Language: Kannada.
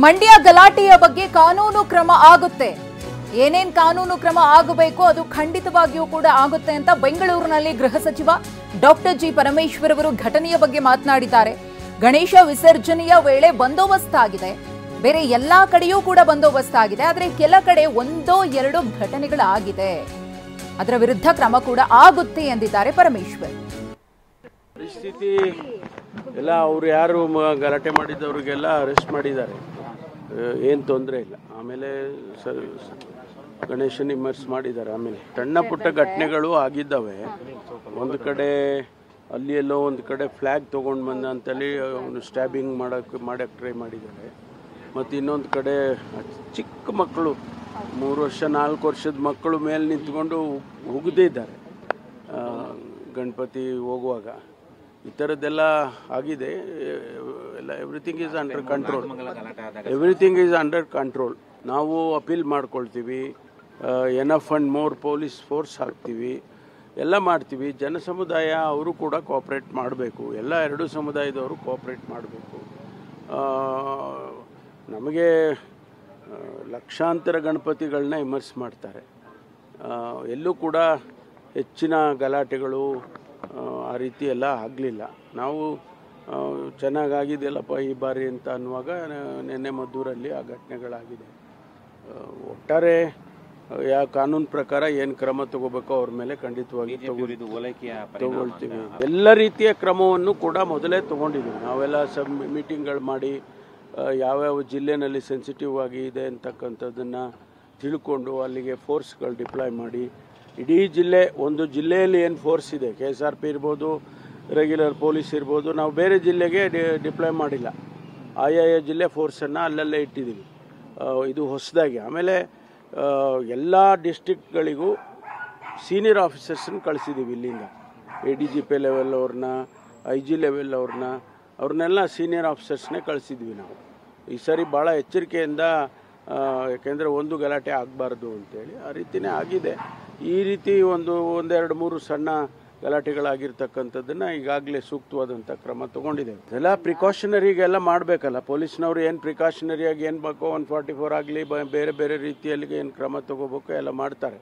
ಮಂಡ್ಯ ಗಲಾಟೆಯ ಬಗ್ಗೆ ಕಾನೂನು ಕ್ರಮ ಆಗುತ್ತೆ. ಏನೇನ್ ಕಾನೂನು ಕ್ರಮ ಆಗಬೇಕು ಅದು ಖಂಡಿತವಾಗಿಯೂ ಕೂಡ ಆಗುತ್ತೆ ಅಂತ ಬೆಂಗಳೂರಿನಲ್ಲಿ ಗೃಹ ಸಚಿವ ಡಾಕ್ಟರ್ ಜಿ ಪರಮೇಶ್ವರ್ ಅವರು ಘಟನೆಯ ಬಗ್ಗೆ ಮಾತನಾಡಿದ್ದಾರೆ. ಗಣೇಶ ವಿಸರ್ಜನೆಯ ವೇಳೆ ಬಂದೋಬಸ್ತ್ ಆಗಿದೆ, ಬೇರೆ ಎಲ್ಲಾ ಕಡೆಯೂ ಕೂಡ ಬಂದೋಬಸ್ತ್ ಆಗಿದೆ. ಆದರೆ ಕೆಲ ಕಡೆ ಒಂದೋ ಎರಡೋ ಘಟನೆಗಳಾಗಿದೆ, ಅದರ ವಿರುದ್ಧ ಕ್ರಮ ಕೂಡ ಆಗುತ್ತೆ ಎಂದಿದ್ದಾರೆ ಪರಮೇಶ್ವರ್. ಪರಿಸ್ಥಿತಿ ಎಲ್ಲ ಅವ್ರು ಯಾರು ಗಲಾಟೆ ಮಾಡಿದವರಿಗೆಲ್ಲ ಅರೆಸ್ಟ್ ಮಾಡಿದ್ದಾರೆ, ಏನು ತೊಂದರೆ ಇಲ್ಲ. ಆಮೇಲೆ ಗಣೇಶನ್ ಇಮರ್ಸ್ ಮಾಡಿದ್ದಾರೆ. ಆಮೇಲೆ ಸಣ್ಣ ಪುಟ್ಟ ಘಟನೆಗಳು ಆಗಿದ್ದಾವೆ. ಒಂದು ಕಡೆ ಅಲ್ಲಿ ಎಲ್ಲೋ ಒಂದು ಕಡೆ ಫ್ಲ್ಯಾಗ್ ತೊಗೊಂಡು ಬಂದ ಅಂತೇಳಿ ಅವನು ಸ್ಟ್ಯಾಬಿಂಗ್ ಮಾಡೋಕ್ಕೆ ಟ್ರೈ ಮಾಡಿದ್ದಾರೆ. ಮತ್ತು ಇನ್ನೊಂದು ಕಡೆ ಚಿಕ್ಕ ಮಕ್ಕಳು 3 ವರ್ಷ 4 ವರ್ಷದ ಮಕ್ಕಳು ಮೇಲೆ ನಿಂತ್ಕೊಂಡು ಉಗಿದಿದ್ದಾರೆ ಗಣಪತಿ ಹೋಗುವಾಗ. ಈ ಥರದ್ದೆಲ್ಲ ಆಗಿದೆ. ಎಲ್ಲ ಎವ್ರಿಥಿಂಗ್ ಈಸ್ ಅಂಡರ್ ಕಂಟ್ರೋಲ್. ನಾವು ಅಪೀಲ್ ಮಾಡ್ಕೊಳ್ತೀವಿ, enough and more police force ಹಾಕ್ತೀವಿ, ಎಲ್ಲ ಮಾಡ್ತೀವಿ. ಜನ ಸಮುದಾಯ ಅವರು ಕೂಡ ಕೋಆಪ್ರೇಟ್ ಮಾಡಬೇಕು. ಎಲ್ಲ ಎರಡೂ ಸಮುದಾಯದವರು ಕೋಆಪ್ರೇಟ್ ಮಾಡಬೇಕು. ನಮಗೆ ಲಕ್ಷಾಂತರ ಗಣಪತಿಗಳನ್ನ ಇಮರ್ಸ್ ಮಾಡ್ತಾರೆ. ಎಲ್ಲೂ ಕೂಡ ಹೆಚ್ಚಿನ ಗಲಾಟೆಗಳು ಆ ರೀತಿ ಎಲ್ಲ ಆಗಲಿಲ್ಲ. ನಾವು ಚೆನ್ನಾಗಾಗಿದೆಯಲ್ಲಪ್ಪ ಈ ಬಾರಿ ಅಂತ ಅನ್ನುವಾಗ ನಿನ್ನೆ ಮದ್ದೂರಲ್ಲಿ ಆ ಘಟನೆಗಳಾಗಿದೆ. ಒಟ್ಟಾರೆ ಯಾವ ಕಾನೂನು ಪ್ರಕಾರ ಏನು ಕ್ರಮ ತಗೋಬೇಕೋ ಅವ್ರ ಮೇಲೆ ಖಂಡಿತವಾಗಿ ತಗೊಳ್ತೀವಿ. ಎಲ್ಲ ರೀತಿಯ ಕ್ರಮವನ್ನು ಕೂಡ ಮೊದಲೇ ತಗೊಂಡಿದ್ದೀವಿ. ನಾವೆಲ್ಲ ಮೀಟಿಂಗ್ಗಳು ಮಾಡಿ ಯಾವ್ಯಾವ ಜಿಲ್ಲೆನಲ್ಲಿ ಸೆನ್ಸಿಟಿವ್ ಆಗಿ ಇದೆ ಅಂತಕ್ಕಂಥದ್ದನ್ನು ತಿಳ್ಕೊಂಡು ಅಲ್ಲಿಗೆ ಫೋರ್ಸ್ಗಳು ಡಿಪ್ಲಾಯ್ ಮಾಡಿ ಇಡೀ ಜಿಲ್ಲೆ, ಒಂದು ಜಿಲ್ಲೆಯಲ್ಲಿ ಏನು ಫೋರ್ಸ್ ಇದೆ, KSRP ಇರ್ಬೋದು, ರೆಗ್ಯುಲರ್ ಪೊಲೀಸ್ ಇರ್ಬೋದು, ನಾವು ಬೇರೆ ಜಿಲ್ಲೆಗೆ ಡಿಪ್ಲಾಯ್ ಮಾಡಿಲ್ಲ. ಆಯಾಯ ಜಿಲ್ಲೆ ಫೋರ್ಸನ್ನು ಅಲ್ಲಲ್ಲೇ ಇಟ್ಟಿದ್ದೀವಿ. ಇದು ಹೊಸದಾಗಿ. ಆಮೇಲೆ ಎಲ್ಲ ಡಿಸ್ಟ್ರಿಕ್ಟ್ಗಳಿಗೂ ಸೀನಿಯರ್ ಆಫೀಸರ್ಸನ್ನು ಕಳಿಸಿದ್ದೀವಿ. ಇಲ್ಲಿಂದ ADGP ಲೆವೆಲ್ ಅವ್ರನ್ನ, IG ಲೆವೆಲ್ ಅವ್ರನ್ನೆಲ್ಲ ಸೀನಿಯರ್ ಆಫೀಸರ್ಸ್ನೇ ಕಳಿಸಿದ್ವಿ ನಾವು. ಈ ಸರಿ ಭಾಳ ಎಚ್ಚರಿಕೆಯಿಂದ, ಯಾಕೆಂದರೆ ಒಂದು ಗಲಾಟೆ ಆಗಬಾರ್ದು ಅಂತೇಳಿ ಆ ರೀತಿಯೇ ಆಗಿದೆ. ಈ ರೀತಿ ಒಂದೆರಡು ಮೂರು ಸಣ್ಣ ಗಲಾಟೆಗಳಾಗಿರ್ತಕ್ಕಂಥದ್ದನ್ನು ಈಗಾಗಲೇ ಸೂಕ್ತವಾದಂಥ ಕ್ರಮ ತೊಗೊಂಡಿದ್ದೇವೆ. ಎಲ್ಲ ಪ್ರಿಕಾಷನರಿಗೆಲ್ಲ ಮಾಡಬೇಕಲ್ಲ. ಪೊಲೀಸ್ನವರು ಏನು ಪ್ರಿಕಾಷನರಿಯಾಗಿ ಏನು ಬೇಕೋ 144 ಆಗಲಿ ಬೇರೆ ಬೇರೆ ರೀತಿಯಲ್ಲಿ ಏನು ಕ್ರಮ ತೊಗೋಬೇಕು ಎಲ್ಲ ಮಾಡ್ತಾರೆ.